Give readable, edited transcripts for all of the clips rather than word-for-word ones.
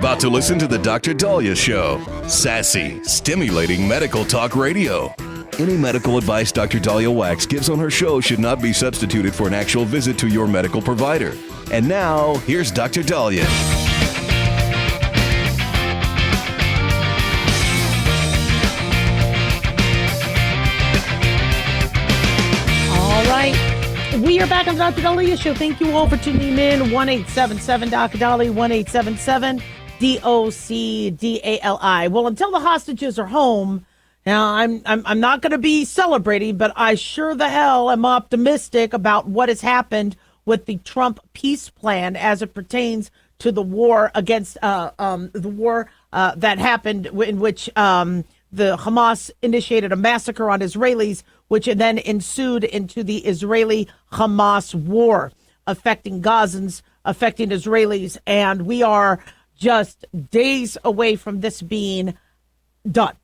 about to listen to the Dr. Daliah Show. Sassy, stimulating medical talk radio. Any medical advice Dr. Daliah Wax gives on her show should not be substituted for an actual visit to your medical provider. And now, here's Dr. Daliah. All right. We are back on the Dr. Daliah Show. Thank you all for tuning in. 1-877-Dr. Daliah, 1-877-DOCDALI. Well, until the hostages are home, now I'm not going to be celebrating, but I sure the hell am optimistic about what has happened with the Trump peace plan as it pertains to the war against the war that happened in which the Hamas initiated a massacre on Israelis, which then ensued into the Israeli-Hamas war, affecting Gazans, affecting Israelis, and we are just days away from this being done.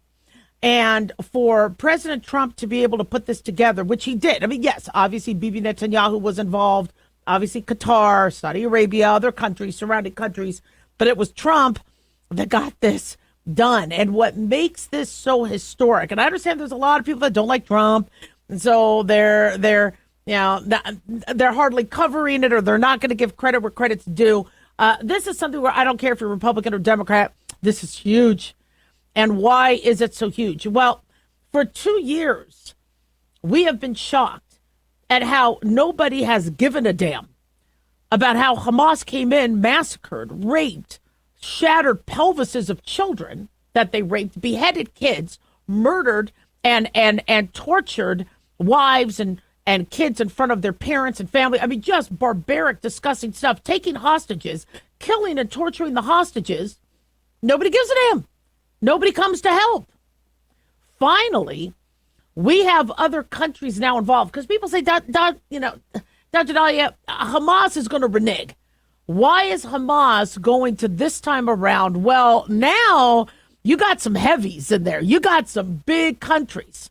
And for President Trump to be able to put this together, which he did, I mean, yes, obviously Bibi Netanyahu was involved, obviously Qatar, Saudi Arabia, other countries, surrounding countries, but it was Trump that got this done. And what makes this so historic, and I understand there's a lot of people that don't like Trump, and so they're hardly covering it, or they're not going to give credit where credit's due. This is something where I don't care if you're Republican or Democrat. This is huge. And why is it so huge? Well, for 2 years, we have been shocked at how nobody has given a damn about how Hamas came in, massacred, raped, shattered pelvises of children that they raped, beheaded kids, murdered and tortured wives and kids in front of their parents and family. I mean, just barbaric, disgusting stuff, taking hostages, killing and torturing the hostages. Nobody gives a damn. Nobody comes to help. Finally, we have other countries now involved, because people say, Dr. Daliah, Hamas is going to renege. Why is Hamas going to this time around? Well, now you got some heavies in there. You got some big countries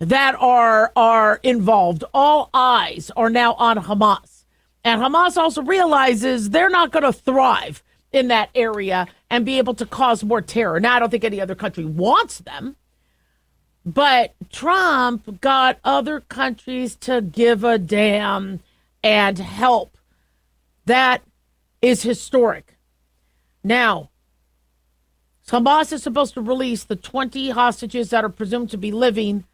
that are involved. All eyes are now on Hamas. And Hamas also realizes they're not going to thrive in that area and be able to cause more terror. Now, I don't think any other country wants them, but Trump got other countries to give a damn and help. That is historic. Now, Hamas is supposed to release the 20 hostages that are presumed to be living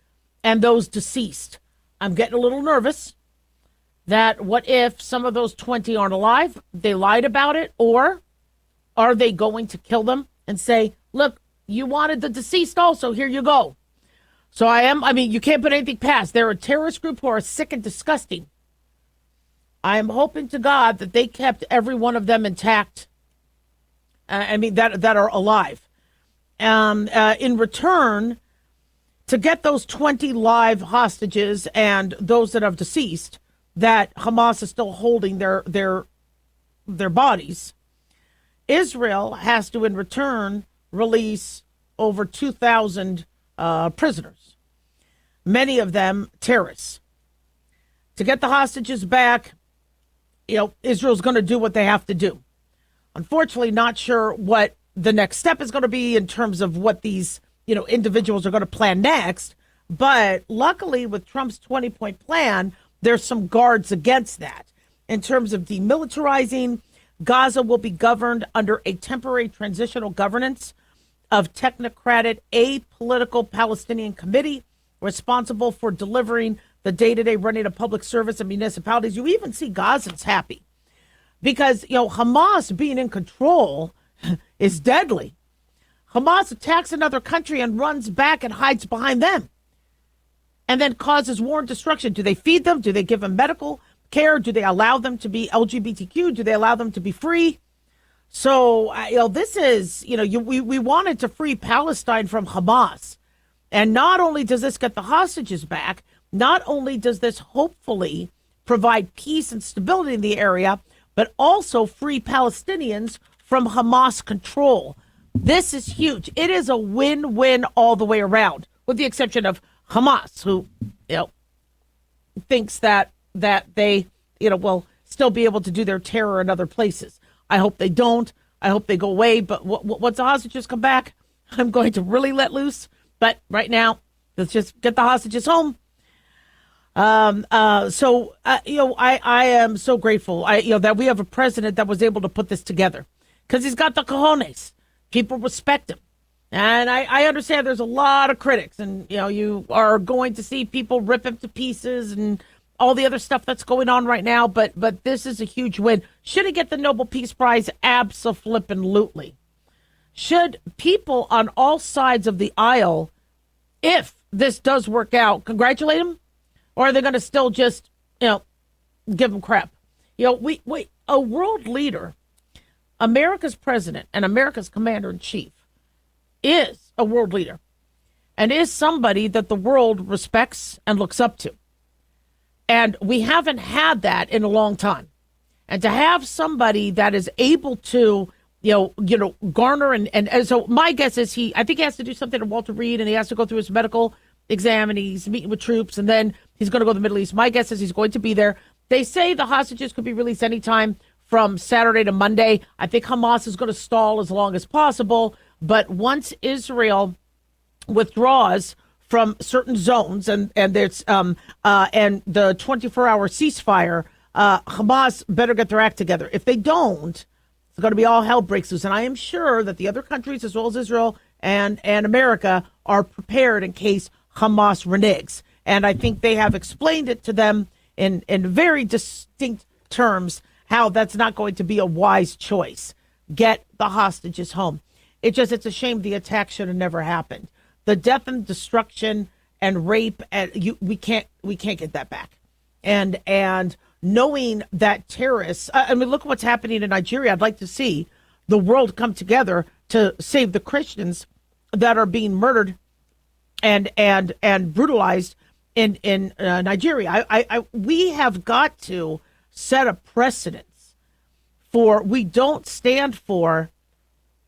and those deceased. I'm getting a little nervous that what if some of those 20 aren't alive, they lied about it, or are they going to kill them and say, look, you wanted the deceased also, here you go. So you can't put anything past. They're a terrorist group who are sick and disgusting. I am hoping to God that they kept every one of them intact. That are alive. In return, to get those 20 live hostages and those that have deceased, that Hamas is still holding their bodies, Israel has to, in return, release over 2,000 prisoners, many of them terrorists. To get the hostages back, Israel's going to do what they have to do. Unfortunately, not sure what the next step is going to be in terms of what these, individuals are going to plan next. But luckily, with Trump's 20-point plan, there's some guards against that. In terms of demilitarizing, Gaza will be governed under a temporary transitional governance of technocratic, apolitical Palestinian committee responsible for delivering the day-to-day running of public service and municipalities. You even see Gazans happy because, Hamas being in control is deadly. Hamas attacks another country and runs back and hides behind them and then causes war and destruction. Do they feed them? Do they give them medical care? Do they allow them to be LGBTQ? Do they allow them to be free? So, this is, we wanted to free Palestine from Hamas. And not only does this get the hostages back, not only does this hopefully provide peace and stability in the area, but also free Palestinians from Hamas control. This is huge. It is a win-win all the way around, with the exception of Hamas, who, thinks that they, will still be able to do their terror in other places. I hope they don't. I hope they go away. But once the hostages come back, I'm going to really let loose. But right now, let's just get the hostages home. I am so grateful, that we have a president that was able to put this together because he's got the cojones. People respect him. And I understand there's a lot of critics and, you are going to see people rip him to pieces and all the other stuff that's going on right now. But this is a huge win. Should he get the Nobel Peace Prize? Abso-flippin-lutely. Should people on all sides of the aisle, if this does work out, congratulate him? Or are they going to still just, give him crap? A world leader, America's president and America's commander-in-chief is a world leader and is somebody that the world respects and looks up to. And we haven't had that in a long time. And to have somebody that is able to, garner and so my guess is I think he has to do something to Walter Reed and he has to go through his medical exam and he's meeting with troops and then he's going to go to the Middle East. My guess is he's going to be there. They say the hostages could be released anytime from Saturday to Monday. I think Hamas is going to stall as long as possible. But once Israel withdraws from certain zones and there's and the 24-hour ceasefire, Hamas better get their act together. If they don't, it's going to be all hell breaks loose. And I am sure that the other countries, as well as Israel and America, are prepared in case Hamas reneges. And I think they have explained it to them in very distinct terms how that's not going to be a wise choice. Get the hostages home. It's a shame the attack should have never happened. The death and destruction and rape, we can't get that back. And knowing that terrorists, look at what's happening in Nigeria. I'd like to see the world come together to save the Christians that are being murdered and brutalized in Nigeria. We have got to set a precedence for we don't stand for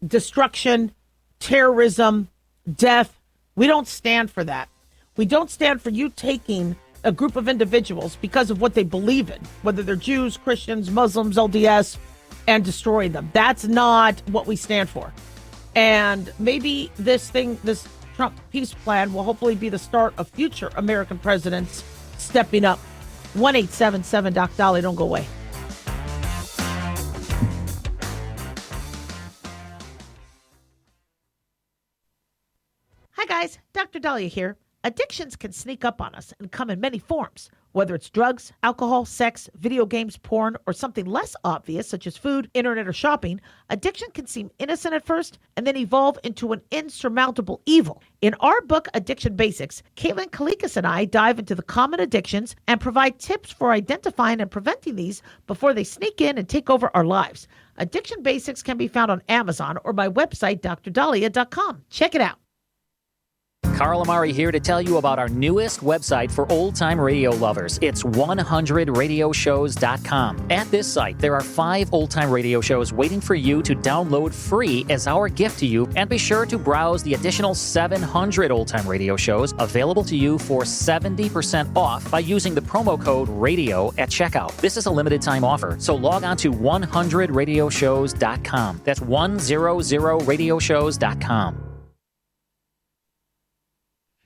destruction, terrorism, death. We don't stand for that. We don't stand for you taking a group of individuals because of what they believe in, whether they're Jews, Christians, Muslims, LDS, and destroying them. That's not what we stand for. And maybe this Trump peace plan will hopefully be the start of future American presidents stepping up. 1-877 Doc Daliah. Don't go away. Hi guys, Dr. Daliah here. Addictions can sneak up on us and come in many forms, whether it's drugs, alcohol, sex, video games, porn, or something less obvious such as food, internet, or shopping. Addiction can seem innocent at first and then evolve into an insurmountable evil. In our book, Addiction Basics, Caitlin Kalikas and I dive into the common addictions and provide tips for identifying and preventing these before they sneak in and take over our lives. Addiction Basics can be found on Amazon or my website, drdaliah.com. Check it out. Carl Amari here to tell you about our newest website for old-time radio lovers. It's 100radioshows.com. At this site, there are 5 old-time radio shows waiting for you to download free as our gift to you, and be sure to browse the additional 700 old-time radio shows available to you for 70% off by using the promo code RADIO at checkout. This is a limited-time offer, so log on to 100radioshows.com. That's 100radioshows.com.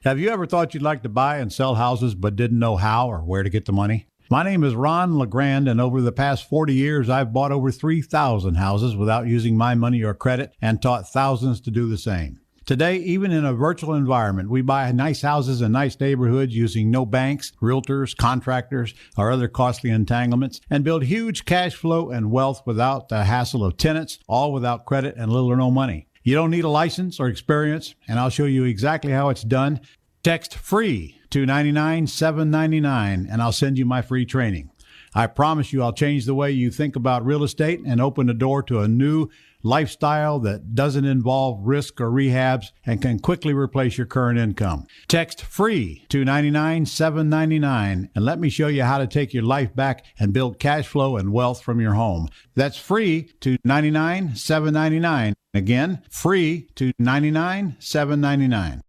Have you ever thought you'd like to buy and sell houses but didn't know how or where to get the money? My name is Ron LeGrand, and over the past 40 years, I've bought over 3,000 houses without using my money or credit and taught thousands to do the same. Today, even in a virtual environment, we buy nice houses in nice neighborhoods using no banks, realtors, contractors, or other costly entanglements, and build huge cash flow and wealth without the hassle of tenants, all without credit and little or no money. You don't need a license or experience, and I'll show you exactly how it's done. Text FREE to 99799, and I'll send you my free training. I promise you I'll change the way you think about real estate and open the door to a new lifestyle that doesn't involve risk or rehabs and can quickly replace your current income. Text FREE to 99799, and let me show you how to take your life back and build cash flow and wealth from your home. That's FREE to 99799. Again, FREE to 99799.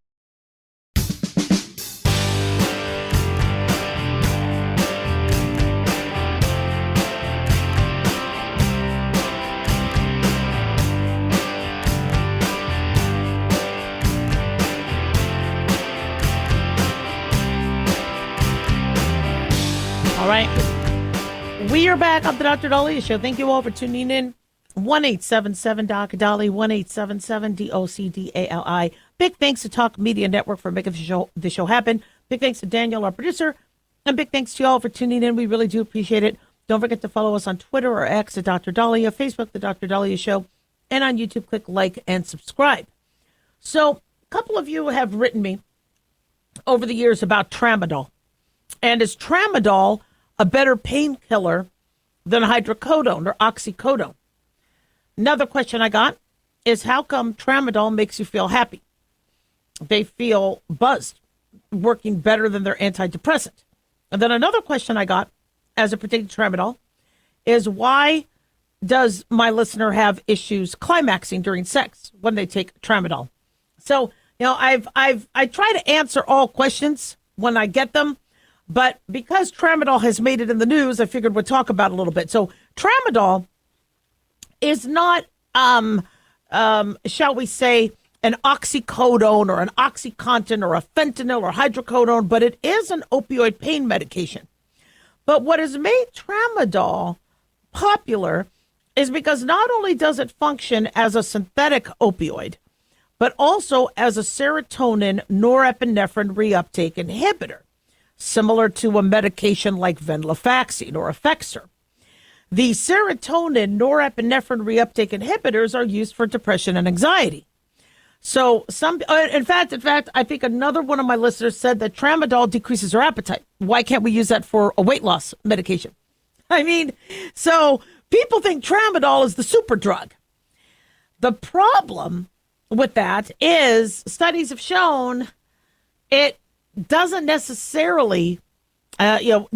All right. We are back on the Dr. Daliah Show. Thank you all for tuning in. 1-877-DOC-DALI, 1-877-DOC-DALI. Big thanks to Talk Media Network for making the show happen. Big thanks to Daniel, our producer. And big thanks to you all for tuning in. We really do appreciate it. Don't forget to follow us on Twitter or X at Dr. Daliah, Facebook, The Dr. Daliah Show, and on YouTube, click like and subscribe. So a couple of you have written me over the years about tramadol. And is tramadol a better painkiller than hydrocodone or oxycodone? Another question I got is, how come tramadol makes you feel happy? They feel buzzed, working better than their antidepressant. And then another question I got, as it pertains to tramadol, is why does my listener have issues climaxing during sex when they take tramadol? So, I try to answer all questions when I get them, but because tramadol has made it in the news, I figured we'd talk about it a little bit. So tramadol is not, shall we say, an oxycodone or an OxyContin or a fentanyl or hydrocodone, but it is an opioid pain medication. But what has made tramadol popular is because not only does it function as a synthetic opioid, but also as a serotonin norepinephrine reuptake inhibitor, similar to a medication like venlafaxine or Effexor. The serotonin norepinephrine reuptake inhibitors are used for depression and anxiety. So in fact, I think another one of my listeners said that tramadol decreases our appetite. Why can't we use that for a weight loss medication? I mean, so people think tramadol is the super drug. The problem with that is studies have shown it doesn't necessarily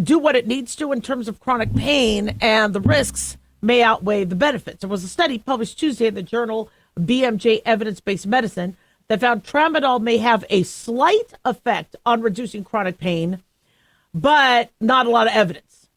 do what it needs to in terms of chronic pain, and the risks may outweigh the benefits. There was a study published Tuesday in the journal BMJ Evidence-Based Medicine that found tramadol may have a slight effect on reducing chronic pain, but not a lot of evidence.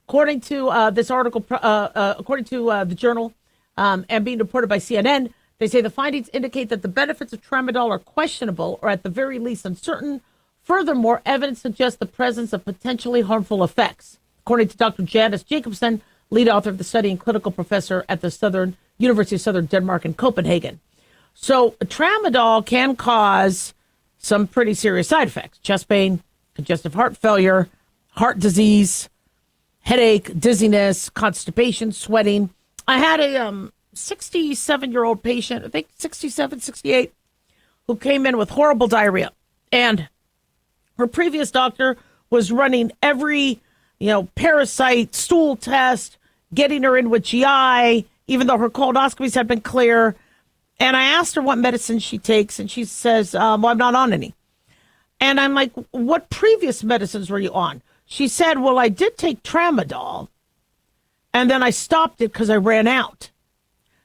According to this article, according to the journal and being reported by CNN, they say the findings indicate that the benefits of tramadol are questionable or at the very least uncertain. Furthermore, evidence suggests the presence of potentially harmful effects. According to Dr. Janice Jacobsen, lead author of the study and clinical professor at the University of Southern Denmark in Copenhagen. So tramadol can cause some pretty serious side effects: chest pain, congestive heart failure, heart disease, headache, dizziness, constipation, sweating. I had a 67-year-old patient, I think 67, 68, who came in with horrible diarrhea. And her previous doctor was running every, parasite stool test, getting her in with GI, even though her colonoscopies had been clear. And I asked her what medicine she takes, and she says, well, I'm not on any. And I'm like, what previous medicines were you on? She said, well, I did take tramadol, and then I stopped it because I ran out.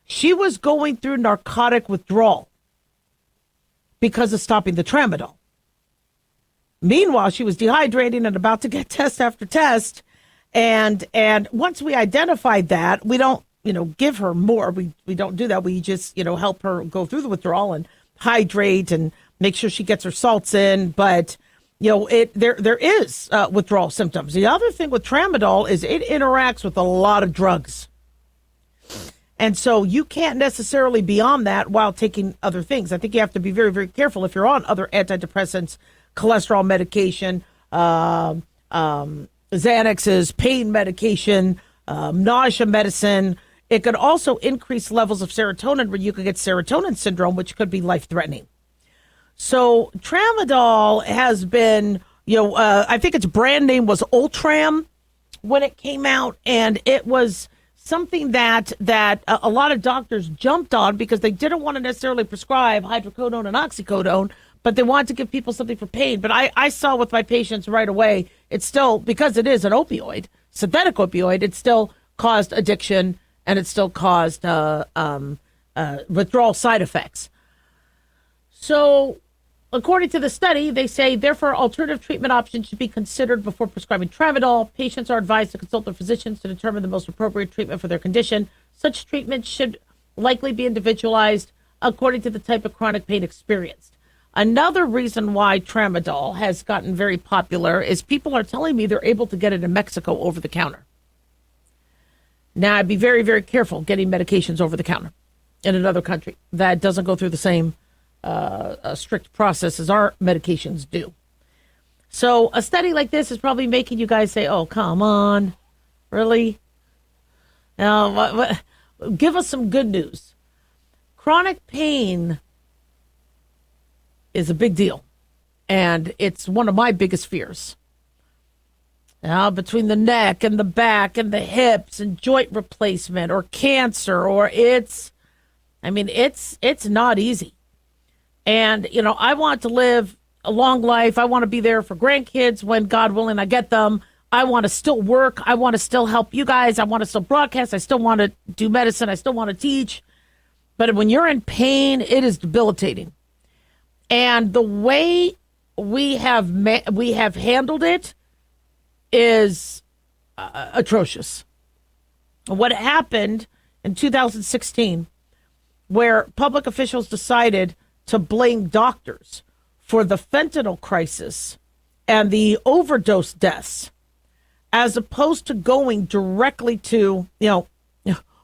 She was going through narcotic withdrawal because of stopping the tramadol. Meanwhile, she was dehydrating and about to get test after test. And once we identified that, we don't, give her more. We don't do that. We just, help her go through the withdrawal and hydrate and make sure she gets her salts in. But, there is withdrawal symptoms. The other thing with tramadol is it interacts with a lot of drugs. And so you can't necessarily be on that while taking other things. I think you have to be very, very careful if you're on other antidepressants, cholesterol medication, Xanaxes, pain medication, nausea medicine. It could also increase levels of serotonin, where you could get serotonin syndrome, which could be life-threatening. So tramadol has been, I think its brand name was Ultram when it came out, and it was something that a lot of doctors jumped on because they didn't want to necessarily prescribe hydrocodone and oxycodone, but they wanted to give people something for pain. But I saw with my patients right away, it's still, because it is an opioid, synthetic opioid, it still caused addiction, and it still caused withdrawal side effects. So according to the study, they say, therefore, alternative treatment options should be considered before prescribing tramadol. Patients are advised to consult their physicians to determine the most appropriate treatment for their condition. Such treatment should likely be individualized according to the type of chronic pain experienced. Another reason why tramadol has gotten very popular is people are telling me they're able to get it in Mexico over the counter. Now, I'd be very, very careful getting medications over the counter in another country that doesn't go through the same strict process as our medications do. So a study like this is probably making you guys say, oh, come on, really? Now, give us some good news. Chronic pain is a big deal, and it's one of my biggest fears. Now, between the neck and the back and the hips and joint replacement or cancer, or it's not easy. And, I want to live a long life. I want to be there for grandkids when, God willing, I get them. I want to still work. I want to still help you guys. I want to still broadcast. I still want to do medicine. I still want to teach. But when you're in pain, it is debilitating. And the way we have handled it is atrocious. What happened in 2016, where public officials decided to blame doctors for the fentanyl crisis and the overdose deaths, as opposed to going directly to,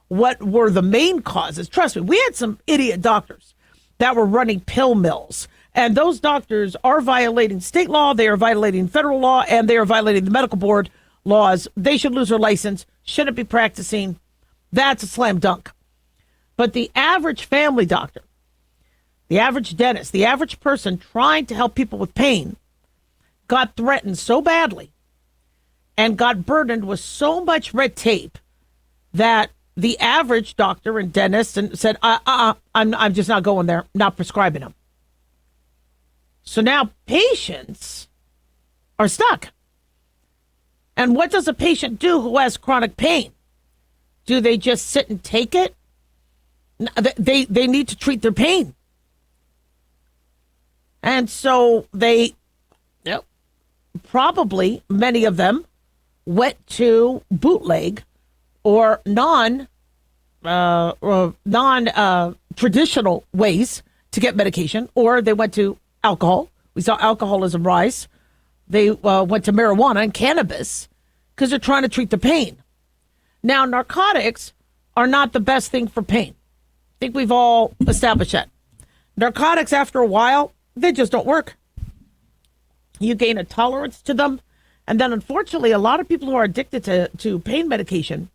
what were the main causes. Trust me, we had some idiot doctors that were running pill mills. And those doctors are violating state law, they are violating federal law, and they are violating the medical board laws. They should lose their license, shouldn't be practicing. That's a slam dunk. But the average family doctor, the average dentist, the average person trying to help people with pain got threatened so badly and got burdened with so much red tape that the average doctor and dentist said, I'm just not going there, not prescribing them. So now patients are stuck. And what does a patient do who has chronic pain? Do they just sit and take it? They need to treat their pain. And so probably many of them went to bootleg or non-traditional ways to get medication, or they went to alcohol. We saw alcoholism rise. They went to marijuana and cannabis because they're trying to treat the pain. Now, narcotics are not the best thing for pain. I think we've all established that. Narcotics, after a while, they just don't work. You gain a tolerance to them. And then, unfortunately, a lot of people who are addicted to pain medication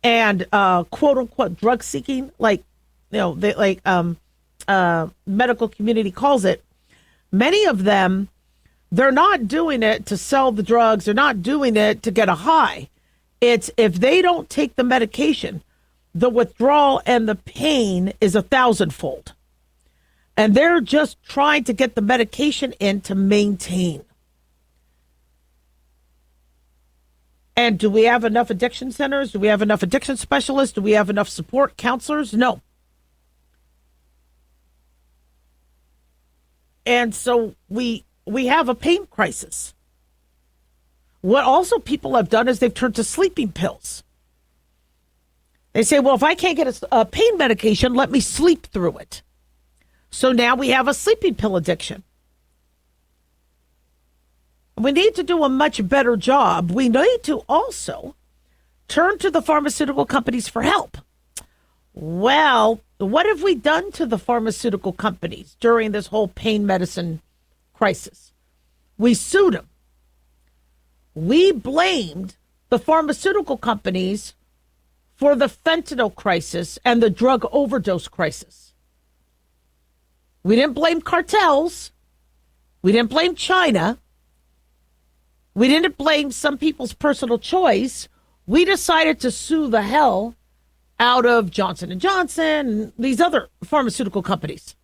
and quote unquote drug seeking, medical community calls it, many of them, they're not doing it to sell the drugs. They're not doing it to get a high. It's if they don't take the medication, the withdrawal and the pain is 1,000-fold. And they're just trying to get the medication in to maintain. And do we have enough addiction centers? Do we have enough addiction specialists? Do we have enough support counselors? No. And so we have a pain crisis. What also people have done is they've turned to sleeping pills. They say, well, if I can't get a pain medication, let me sleep through it. So now we have a sleeping pill addiction. We need to do a much better job. We need to also turn to the pharmaceutical companies for help. Well, what have we done to the pharmaceutical companies during this whole pain medicine crisis? We sued them. We blamed the pharmaceutical companies for the fentanyl crisis and the drug overdose crisis. We didn't blame cartels. We didn't blame China. We didn't blame some people's personal choice. We decided to sue the hell out of Johnson & Johnson and these other pharmaceutical companies.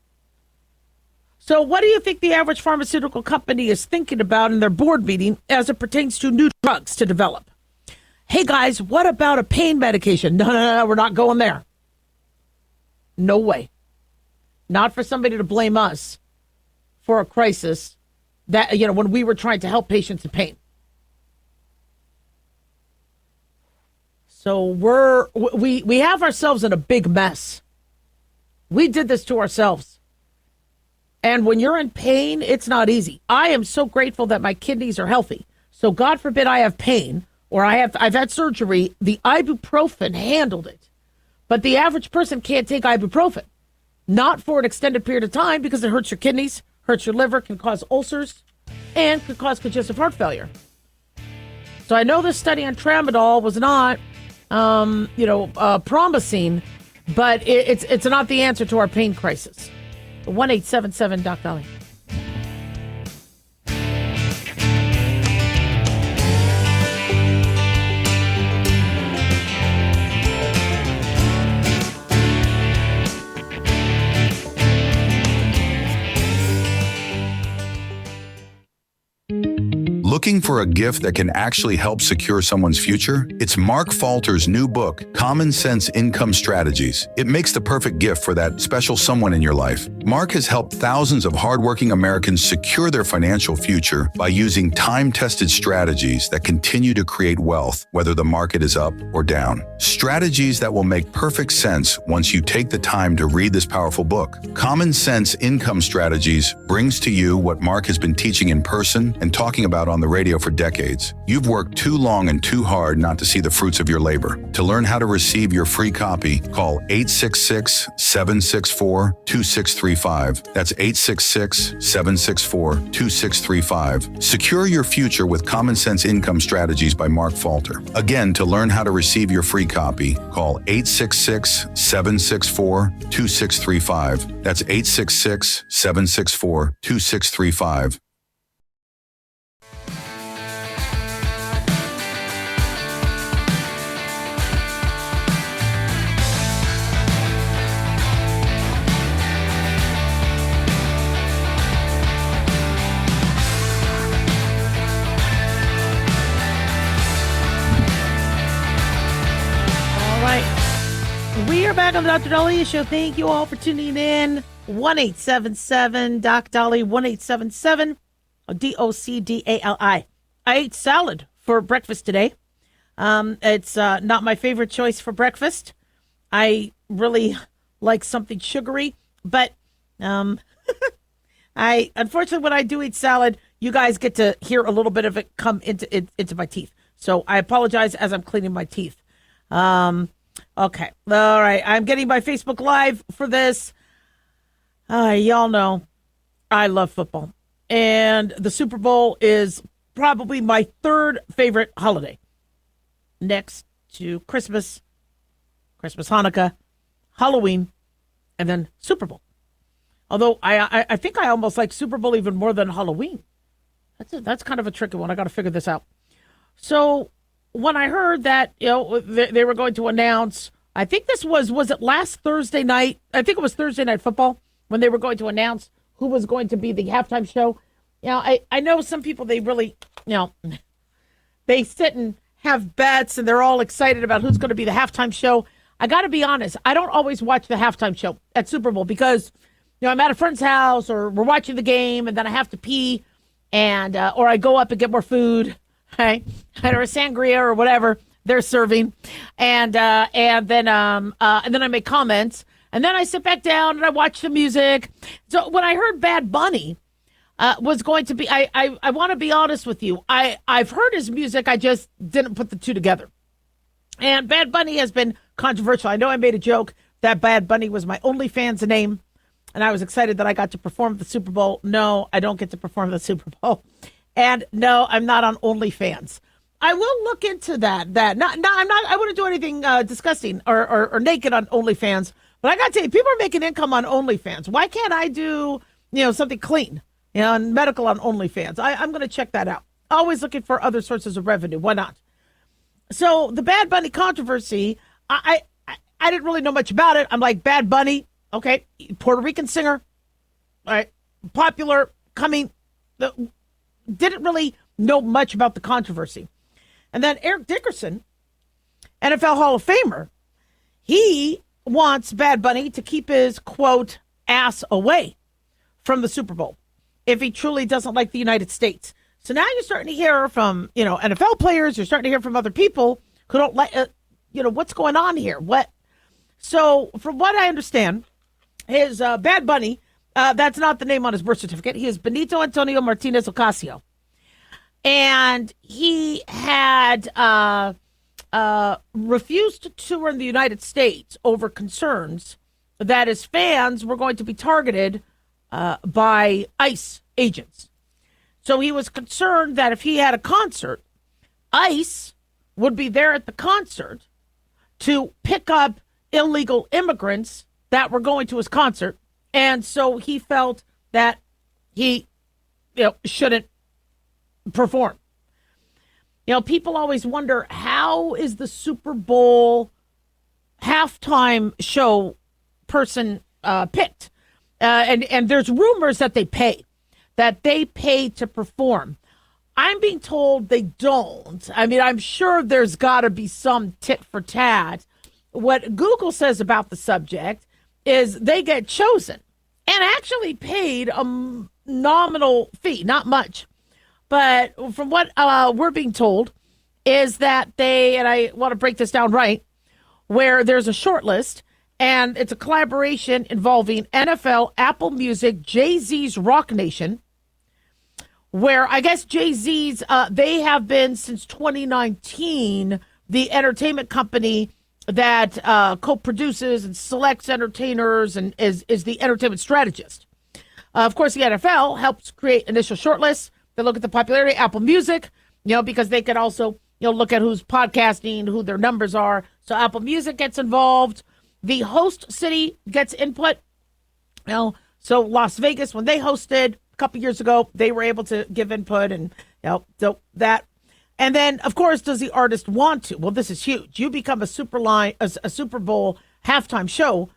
So what do you think the average pharmaceutical company is thinking about in their board meeting as it pertains to new drugs to develop? Hey, guys, what about a pain medication? No, we're not going there. No way. Not for somebody to blame us for a crisis that, when we were trying to help patients in pain. So we have ourselves in a big mess. We did this to ourselves. And when you're in pain, it's not easy. I am so grateful that my kidneys are healthy. So God forbid I have pain or I've had surgery, the ibuprofen handled it. But the average person can't take ibuprofen. Not for an extended period of time because it hurts your kidneys, hurts your liver, can cause ulcers, and could cause congestive heart failure. So I know this study on tramadol was not, promising, but it's not the answer to our pain crisis. 1-877-DOC-DALIAH. Looking for a gift that can actually help secure someone's future? It's Mark Falter's new book, Common Sense Income Strategies. It makes the perfect gift for that special someone in your life. Mark has helped thousands of hardworking Americans secure their financial future by using time-tested strategies that continue to create wealth, whether the market is up or down. Strategies that will make perfect sense once you take the time to read this powerful book. Common Sense Income Strategies brings to you what Mark has been teaching in person and talking about on the radio for decades. You've worked too long and too hard not to see the fruits of your labor. To learn how to receive your free copy, call 866-764-2635. That's 866-764-2635. Secure your future with Common Sense Income Strategies by Mark Falter. Again, to learn how to receive your free copy, call 866-764-2635. That's 866-764-2635. We are back on the Dr. Daliah Show. Thank you all for tuning in. 1-877-DOC-DALIAH, 1-877-DOC-DALI. I ate salad for breakfast today. It's not my favorite choice for breakfast. I really like something sugary, but unfortunately, when I do eat salad, you guys get to hear a little bit of it come into my teeth. So I apologize as I'm cleaning my teeth. Okay. All right. I'm getting my Facebook Live for this. Y'all know I love football. And the Super Bowl is probably my third favorite holiday. Next to Christmas, Hanukkah, Halloween, and then Super Bowl. Although I think I almost like Super Bowl even more than Halloween. That's kind of a tricky one. I got to figure this out. So when I heard that, they were going to announce, I think this was it last Thursday night? I think it was Thursday Night Football when they were going to announce who was going to be the halftime show. I know some people, they really, they sit and have bets and they're all excited about who's going to be the halftime show. I got to be honest, I don't always watch the halftime show at Super Bowl because, I'm at a friend's house or we're watching the game and then I have to pee and, or I go up and get more food. Right, or a sangria or whatever they're serving, and then I make comments, and then I sit back down and I watch the music. So when I heard Bad Bunny was going to be, I want to be honest with you, I've heard his music, I just didn't put the two together. And Bad Bunny has been controversial. I know I made a joke that Bad Bunny was my OnlyFans name, and I was excited that I got to perform at the Super Bowl. No, I don't get to perform at the Super Bowl. And no, I'm not on OnlyFans. I will look into that. I'm not. I wouldn't do anything disgusting or naked on OnlyFans. But I got to tell you, people are making income on OnlyFans. Why can't I do something clean, and medical on OnlyFans? I'm going to check that out. Always looking for other sources of revenue. Why not? So the Bad Bunny controversy, I didn't really know much about it. I'm like, Bad Bunny, okay, Puerto Rican singer, all right, popular, coming. Didn't really know much about the controversy. And then Eric Dickerson, NFL Hall of Famer, he wants Bad Bunny to keep his, quote, ass away from the Super Bowl if he truly doesn't like the United States. So now you're starting to hear from, NFL players, you're starting to hear from other people who don't like, what's going on here? So from what I understand, his Bad Bunny That's not the name on his birth certificate. He is Benito Antonio Martinez Ocasio. And he had refused to tour in the United States over concerns that his fans were going to be targeted by ICE agents. So he was concerned that if he had a concert, ICE would be there at the concert to pick up illegal immigrants that were going to his concert. And so he felt that he shouldn't perform. People always wonder, how is the Super Bowl halftime show person picked? And there's rumors that they pay to perform. I'm being told they don't. I mean, I'm sure there's got to be some tit for tat. What Google says about the subject is they get chosen and actually paid a nominal fee, not much. But from what we're being told is that and I want to break this down right, where there's a short list, and it's a collaboration involving NFL, Apple Music, Jay-Z's Rock Nation, where I guess Jay-Z's, they have been since 2019, the entertainment company that co-produces and selects entertainers and is the entertainment strategist. Of course, the NFL helps create initial shortlists. They look at the popularity of Apple Music, because they could also, look at who's podcasting, who their numbers are. So Apple Music gets involved. The host city gets input. So Las Vegas, when they hosted a couple years ago, they were able to give input and, so that. And then, of course, does the artist want to? Well, this is huge. You become a Super Bowl halftime show,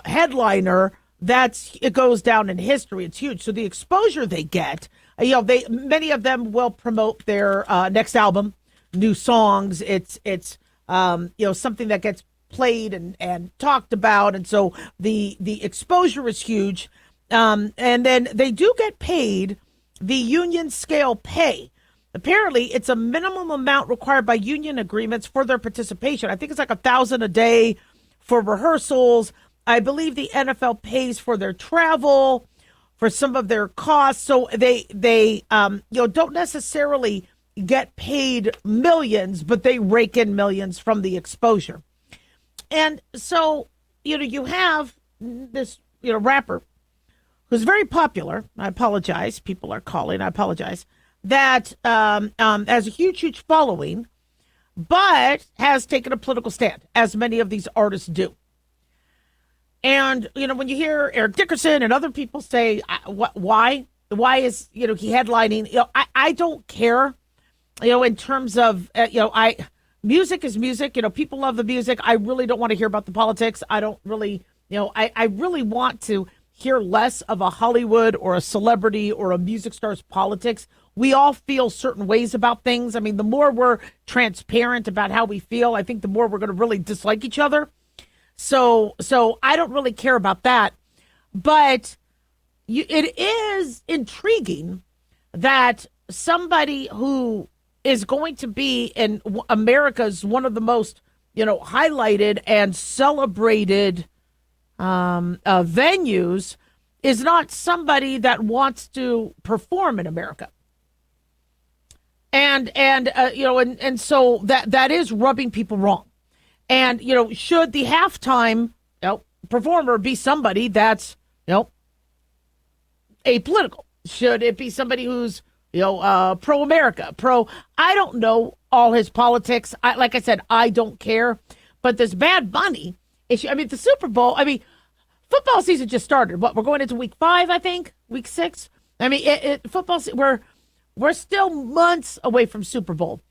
headliner. It goes down in history. It's huge. So the exposure they get, many of them will promote their next album, new songs. It's something that gets played and talked about, and so the exposure is huge. And then they do get paid the union scale pay. Apparently, it's a minimum amount required by union agreements for their participation. I think it's like $1,000 a day for rehearsals. I believe the NFL pays for their travel, for some of their costs. So they don't necessarily get paid millions, but they rake in millions from the exposure. And so, you have this, rapper who's very popular. I apologize. People are calling. I apologize. That has a huge following, but has taken a political stand, as many of these artists do. And, when you hear Eric Dickerson and other people say, why is, he headlining? I don't care, in terms of, music is music. People love the music. I really don't want to hear about the politics. I don't really, I really want to hear less of a Hollywood or a celebrity or a music star's politics. We all feel certain ways about things. I mean, the more we're transparent about how we feel, I think the more we're going to really dislike each other. So I don't really care about that. But it is intriguing that somebody who is going to be in America's one of the most, highlighted and celebrated venues is not somebody that wants to perform in America. And so that is rubbing people wrong. And, should the halftime performer be somebody that's, apolitical? Should it be somebody who's, pro-America, I don't know all his politics. Like I said, I don't care. But this Bad Bunny issue, the Super Bowl, football season just started. We're going into week 5, I think, week 6. Football, we're still months away from Super Bowl.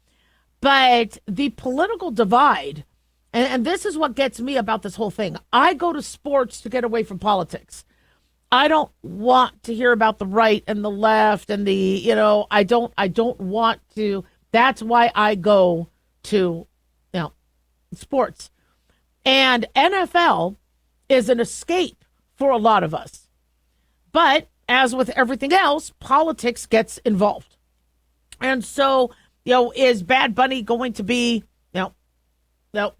But the political divide, and this is what gets me about this whole thing. I go to sports to get away from politics. I don't want to hear about the right and the left and I don't want to. That's why I go to, sports. And NFL is an escape for a lot of us. But as with everything else, politics gets involved. And so, is Bad Bunny going to be,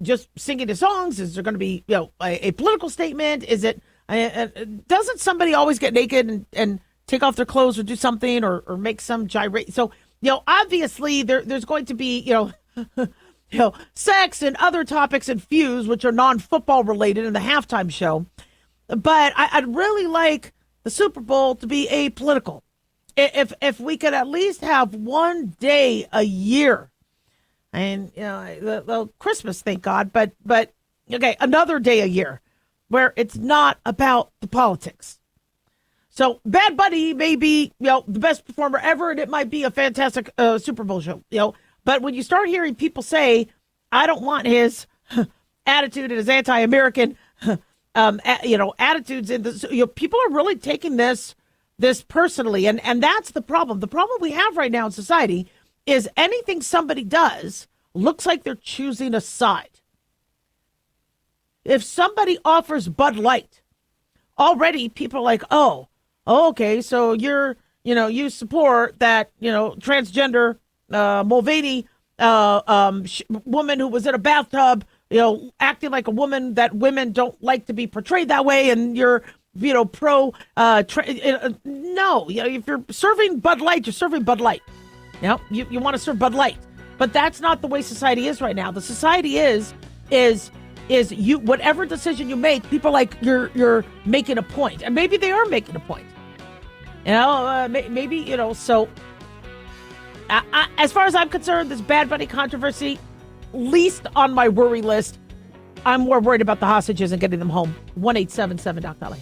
just singing the songs? Is there going to be, a political statement? Is it, Doesn't somebody always get naked and take off their clothes or do something or make some gyrate? So, obviously there's going to be, sex and other topics infused, which are non-football related in the halftime show. But I'd really like the Super Bowl to be apolitical. If we could at least have one day a year, and the Christmas, thank God, but okay, another day a year where it's not about the politics. So Bad Bunny may be the best performer ever, and it might be a fantastic Super Bowl show, But when you start hearing people say, "I don't want his attitude and his anti-American," attitudes in the, people are really taking this personally, and that's the problem. The problem we have right now in society is anything somebody does looks like they're choosing a side. If somebody offers Bud Light, already people are like, oh, okay, so you support that, transgender Mulvaney woman who was in a bathtub, acting like a woman that women don't like to be portrayed that way, and you're, pro. No, if you're serving Bud Light, you're serving Bud Light. You want to serve Bud Light, but that's not the way society is right now. The society is you, whatever decision you make, people are like you're making a point, and maybe they are making a point. Maybe so. As far as I'm concerned, this Bad Bunny controversy, least on my worry list. I'm more worried about the hostages and getting them home. 1-877 Doc Daliah.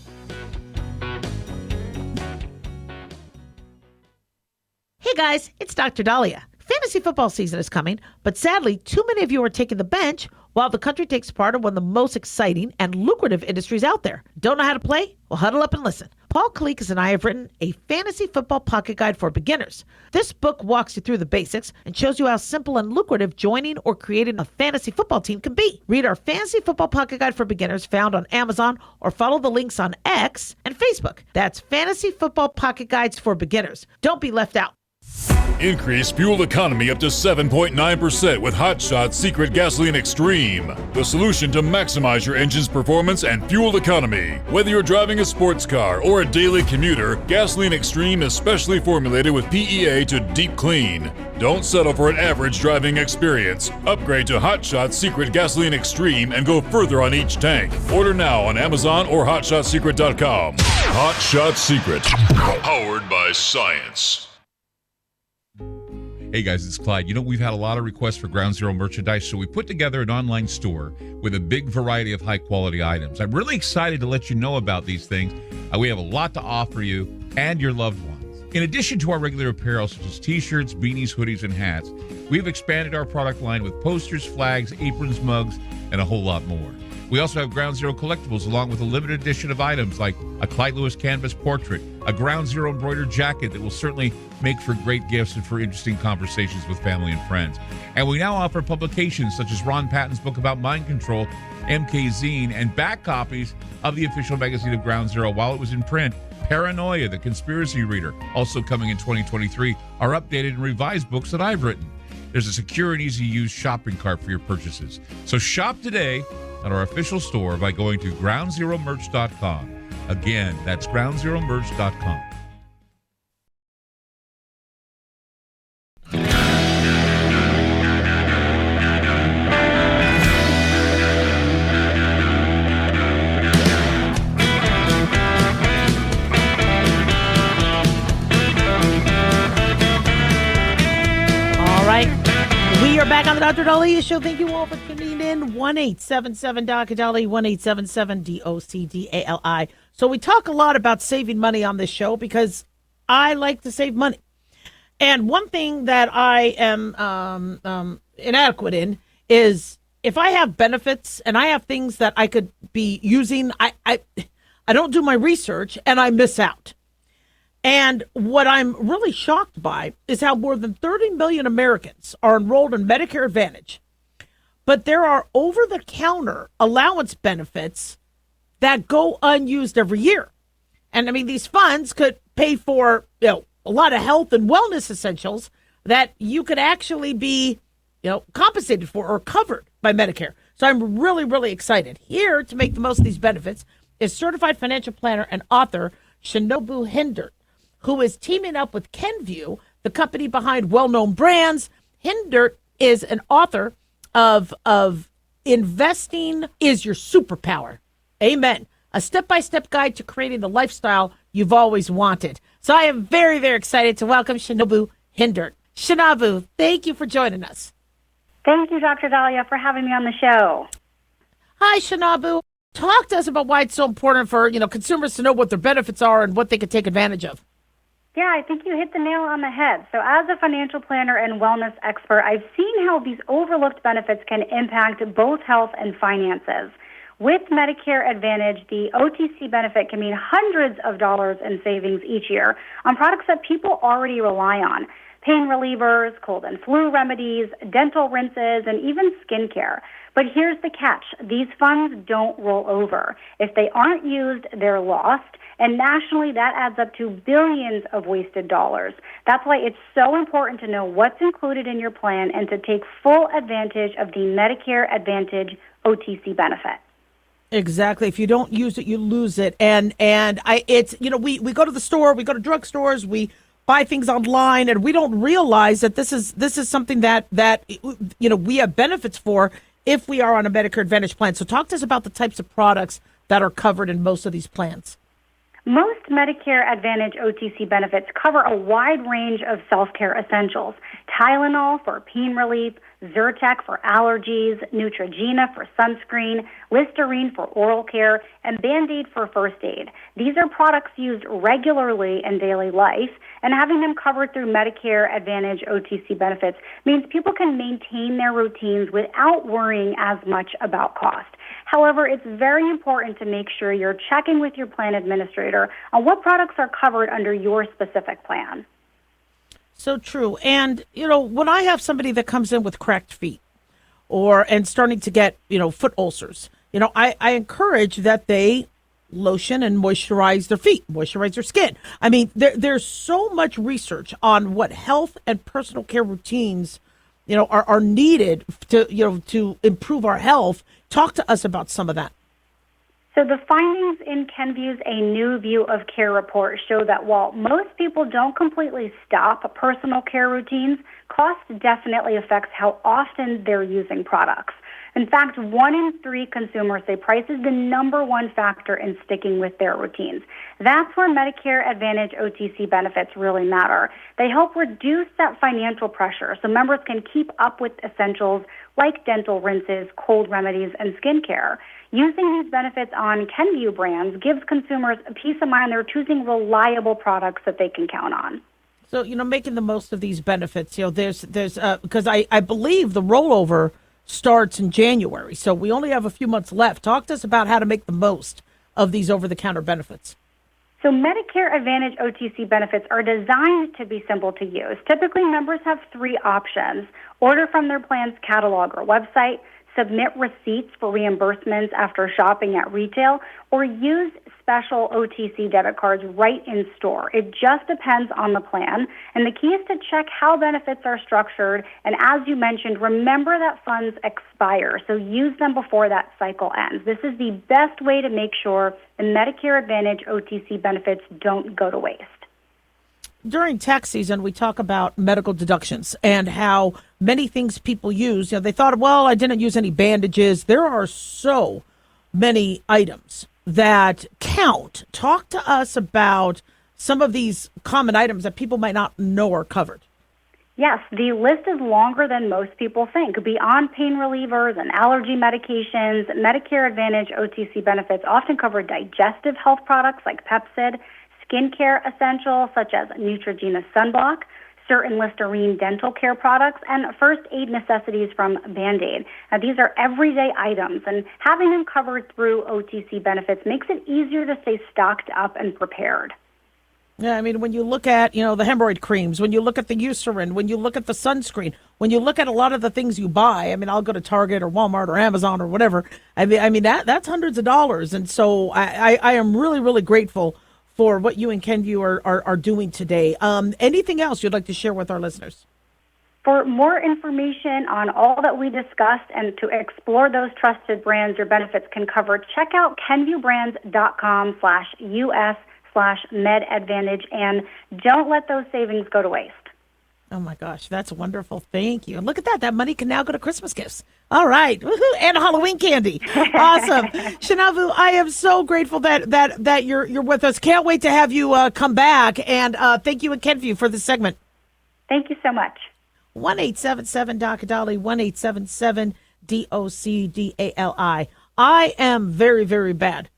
Hey guys, it's Dr. Daliah. Fantasy football season is coming, but sadly, too many of you are taking the bench while the country takes part in one of the most exciting and lucrative industries out there. Don't know how to play? Well, huddle up and listen. Paul Kalikas and I have written a fantasy football pocket guide for beginners. This book walks you through the basics and shows you how simple and lucrative joining or creating a fantasy football team can be. Read our fantasy football pocket guide for beginners found on Amazon or follow the links on X and Facebook. That's Fantasy Football Pocket Guides for Beginners. Don't be left out. Increase fuel economy up to 7.9% with Hot Shot Secret Gasoline Extreme, the solution to maximize your engine's performance and fuel economy. Whether you're driving a sports car or a daily commuter, Gasoline Extreme is specially formulated with PEA to deep clean. Don't settle for an average driving experience. Upgrade to Hot Shot Secret Gasoline Extreme and go further on each tank. Order now on Amazon or HotShotSecret.com. Hot Shot Secret, powered by science. Hey guys, it's Clyde. We've had a lot of requests for Ground Zero merchandise, so we put together an online store with a big variety of high-quality items. I'm really excited to let you know about these things. We have a lot to offer you and your loved ones. In addition to our regular apparel, such as t-shirts, beanies, hoodies, and hats, we've expanded our product line with posters, flags, aprons, mugs, and a whole lot more. We also have Ground Zero collectibles along with a limited edition of items like a Clyde Lewis canvas portrait, a Ground Zero embroidered jacket that will certainly make for great gifts and for interesting conversations with family and friends. And we now offer publications such as Ron Patton's book about mind control, MK Zine, and back copies of the official magazine of Ground Zero while it was in print. Paranoia, the Conspiracy Reader, also coming in 2023, are updated and revised books that I've written. There's a secure and easy-to-use shopping cart for your purchases. So shop today at our official store by going to groundzeromerch.com. Again, that's groundzeromerch.com. We are back on the Dr. Daliah Show. Thank you all for tuning in. 1-877 Dr. Daliah, 1-877 DOCDALI. So we talk a lot about saving money on this show because I like to save money. And one thing that I am inadequate in is if I have benefits and I have things that I could be using, I don't do my research and I miss out. And what I'm really shocked by is how more than 30 million Americans are enrolled in Medicare Advantage, but there are over-the-counter allowance benefits that go unused every year. And I mean, these funds could pay for a lot of health and wellness essentials that you could actually be compensated for or covered by Medicare. So I'm really, really excited here to make the most of these benefits. is certified financial planner and author Shinobu Hindert, who is teaming up with Kenvue, the company behind well-known brands. Hindert is an author of Investing is Your Superpower. Amen. A step-by-step guide to creating the lifestyle you've always wanted. So I am very, very excited to welcome Shinobu Hindert. Shinobu, thank you for joining us. Thank you, Dr. Daliah, for having me on the show. Hi, Shinobu. Talk to us about why it's so important for, consumers to know what their benefits are and what they can take advantage of. Yeah, I think you hit the nail on the head. So as a financial planner and wellness expert, I've seen how these overlooked benefits can impact both health and finances. With Medicare Advantage, the OTC benefit can mean hundreds of dollars in savings each year on products that people already rely on. Pain relievers, cold and flu remedies, dental rinses, and even skincare. But here's the catch. These funds don't roll over. If they aren't used, they're lost. And nationally, that adds up to billions of wasted dollars. That's why it's so important to know what's included in your plan and to take full advantage of the Medicare Advantage OTC benefit. Exactly. If you don't use it, you lose it. We go to the store, we go to drugstores, we buy things online, and we don't realize that this is something that we have benefits for if we are on a Medicare Advantage plan. So talk to us about the types of products that are covered in most of these plans. Most Medicare Advantage OTC benefits cover a wide range of self-care essentials. Tylenol for pain relief, Zyrtec for allergies, Neutrogena for sunscreen, Listerine for oral care, and Band-Aid for first aid. These are products used regularly in daily life, and having them covered through Medicare Advantage OTC benefits means people can maintain their routines without worrying as much about cost. However, it's very important to make sure you're checking with your plan administrator on what products are covered under your specific plan. So true. And, when I have somebody that comes in with cracked feet and starting to get, foot ulcers, I encourage that they lotion and moisturize their feet, moisturize their skin. I mean, there's so much research on what health and personal care routines, are needed to improve our health. Talk to us about some of that. So the findings in Kenvue's A New View of Care report show that while most people don't completely stop personal care routines, cost definitely affects how often they're using products. In fact, 1 in 3 consumers say price is the number one factor in sticking with their routines. That's where Medicare Advantage OTC benefits really matter. They help reduce that financial pressure so members can keep up with essentials like dental rinses, cold remedies, and skincare. Using these benefits on Kenvue brands gives consumers a peace of mind they're choosing reliable products that they can count on. So, making the most of these benefits, there's because I believe the rollover starts in January. So we only have a few months left. Talk to us about how to make the most of these over-the-counter benefits. So Medicare Advantage OTC benefits are designed to be simple to use. Typically, members have 3 options: order from their plan's catalog or website, submit receipts for reimbursements after shopping at retail, or use special OTC debit cards right in store. It just depends on the plan, and the key is to check how benefits are structured, and as you mentioned, remember that funds expire, so use them before that cycle ends. This is the best way to make sure the Medicare Advantage OTC benefits don't go to waste. During tax season, we talk about medical deductions and how many things people use. They thought, well, I didn't use any bandages. There are so many items that count. Talk to us about some of these common items that people might not know are covered. Yes, the list is longer than most people think. Beyond pain relievers and allergy medications, Medicare Advantage OTC benefits often cover digestive health products like Pepcid, skincare essentials such as Neutrogena sunblock, certain Listerine dental care products, and first aid necessities from Band-Aid. Now, these are everyday items, and having them covered through OTC benefits makes it easier to stay stocked up and prepared. Yeah, I mean, when you look at, the hemorrhoid creams, when you look at the Eucerin, when you look at the sunscreen, when you look at a lot of the things you buy, I mean, I'll go to Target or Walmart or Amazon or whatever. I mean that's hundreds of dollars. And so I am really, really grateful for what you and Kenvue are doing today. Anything else you'd like to share with our listeners? For more information on all that we discussed and to explore those trusted brands your benefits can cover, check out kenvuebrands.com/US/MedAdvantage, and don't let those savings go to waste. Oh my gosh, that's wonderful. Thank you. And look at that. That money can now go to Christmas gifts. All right. Woohoo. And Halloween candy. Awesome. Shanavu, I am so grateful that you're with us. Can't wait to have you come back. And thank you and Kenvue for this segment. Thank you so much. 1-877-DOC-DALI, 1-877-DOC-DALI. I am very, very bad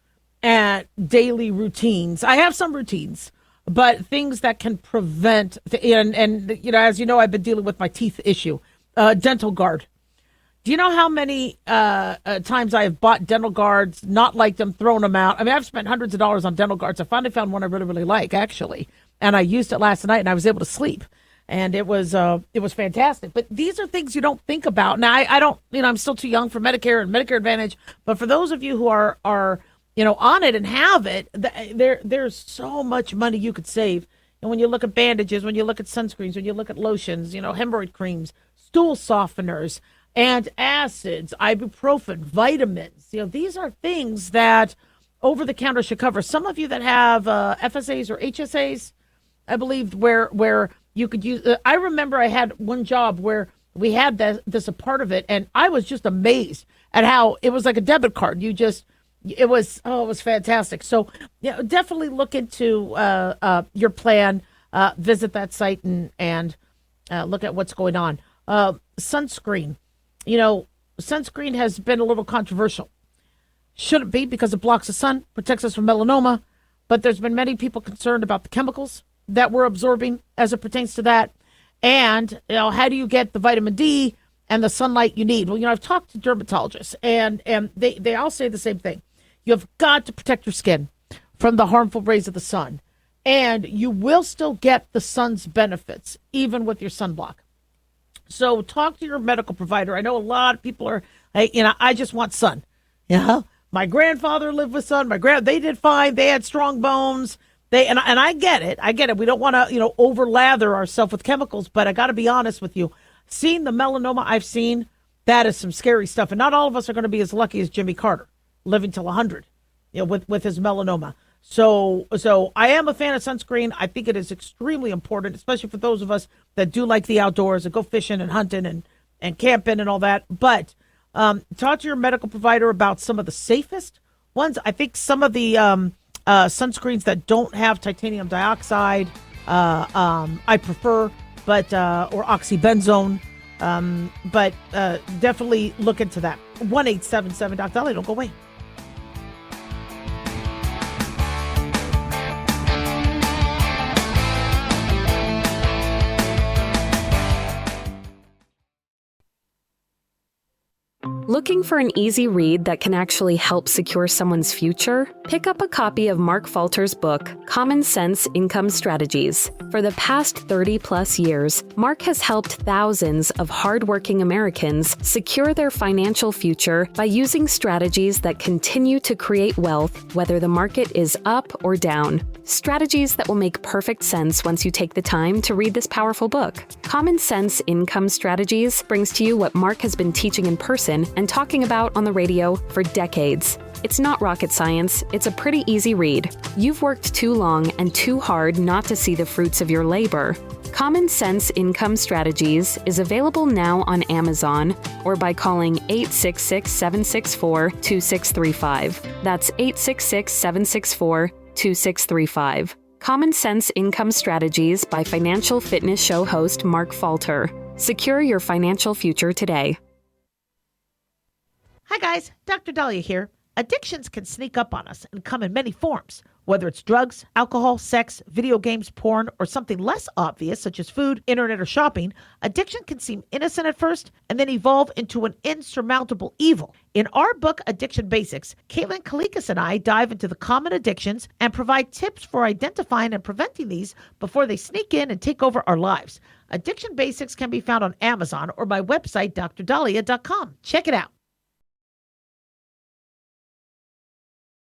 at daily routines. I have some routines, but things that can prevent, and you know, as you know, I've been dealing with my teeth issue, dental guard. Do you know how many times I have bought dental guards, not liked them, thrown them out? I mean, I've spent hundreds of dollars on dental guards. I finally found one I really, really like, actually, and I used it last night, and I was able to sleep, and it was fantastic. But these are things you don't think about. Now, I don't, you know, I'm still too young for Medicare and Medicare Advantage, but for those of you who are you know, on it and have it, there's so much money you could save. And when you look at bandages, when you look at sunscreens, when you look at lotions, you know, hemorrhoid creams, stool softeners, antacids, ibuprofen, vitamins, you know, these are things that over-the-counter should cover. Some of you that have FSAs or HSAs, I believe, where you could use, I remember I had one job where we had this a part of it, and I was just amazed at how it was like a debit card. It was fantastic. So, yeah, definitely look into your plan. Visit that site and look at what's going on. Sunscreen. You know, sunscreen has been a little controversial. Shouldn't be, because it blocks the sun, protects us from melanoma. But there's been many people concerned about the chemicals that we're absorbing as it pertains to that. And, you know, how do you get the vitamin D and the sunlight you need? Well, you know, I've talked to dermatologists, and they all say the same thing. You have got to protect your skin from the harmful rays of the sun, and you will still get the sun's benefits, even with your sunblock. So talk to your medical provider. I know a lot of people are, you know, I just want sun. You know, my grandfather lived with sun. They did fine. They had strong bones. And I get it. I get it. We don't want to, you know, over lather ourselves with chemicals, but I got to be honest with you. Seeing the melanoma I've seen, that is some scary stuff. And not all of us are going to be as lucky as Jimmy Carter, living till 100, you know, with his melanoma. So I am a fan of sunscreen. I think it is extremely important, especially for those of us that do like the outdoors and go fishing and hunting and camping and all that. But talk to your medical provider about some of the safest ones. I think some of the sunscreens that don't have titanium dioxide, I prefer, but or oxybenzone. But definitely look into that. 1-877-DOC-DALI. Don't go away. Looking for an easy read that can actually help secure someone's future? Pick up a copy of Mark Falter's book, Common Sense Income Strategies. For the past 30-plus years, Mark has helped thousands of hardworking Americans secure their financial future by using strategies that continue to create wealth, whether the market is up or down. Strategies that will make perfect sense once you take the time to read this powerful book. Common Sense Income Strategies brings to you what Mark has been teaching in person and talking about on the radio for decades. It's not rocket science, it's a pretty easy read. You've worked too long and too hard not to see the fruits of your labor. Common Sense Income Strategies is available now on Amazon or by calling 866-764-2635. That's 866-764-2635. Common Sense Income Strategies by financial fitness show host Mark Falter. Secure your financial future today. Hi guys, Dr. Daliah here. Addictions can sneak up on us and come in many forms, whether it's drugs, alcohol, sex, video games, porn, or something less obvious such as food, internet, or shopping. Addiction can seem innocent at first and then evolve into an insurmountable evil. In our book, Addiction Basics, Caitlin Kalikas and I dive into the common addictions and provide tips for identifying and preventing these before they sneak in and take over our lives. Addiction Basics can be found on Amazon or my website, drdaliah.com. Check it out.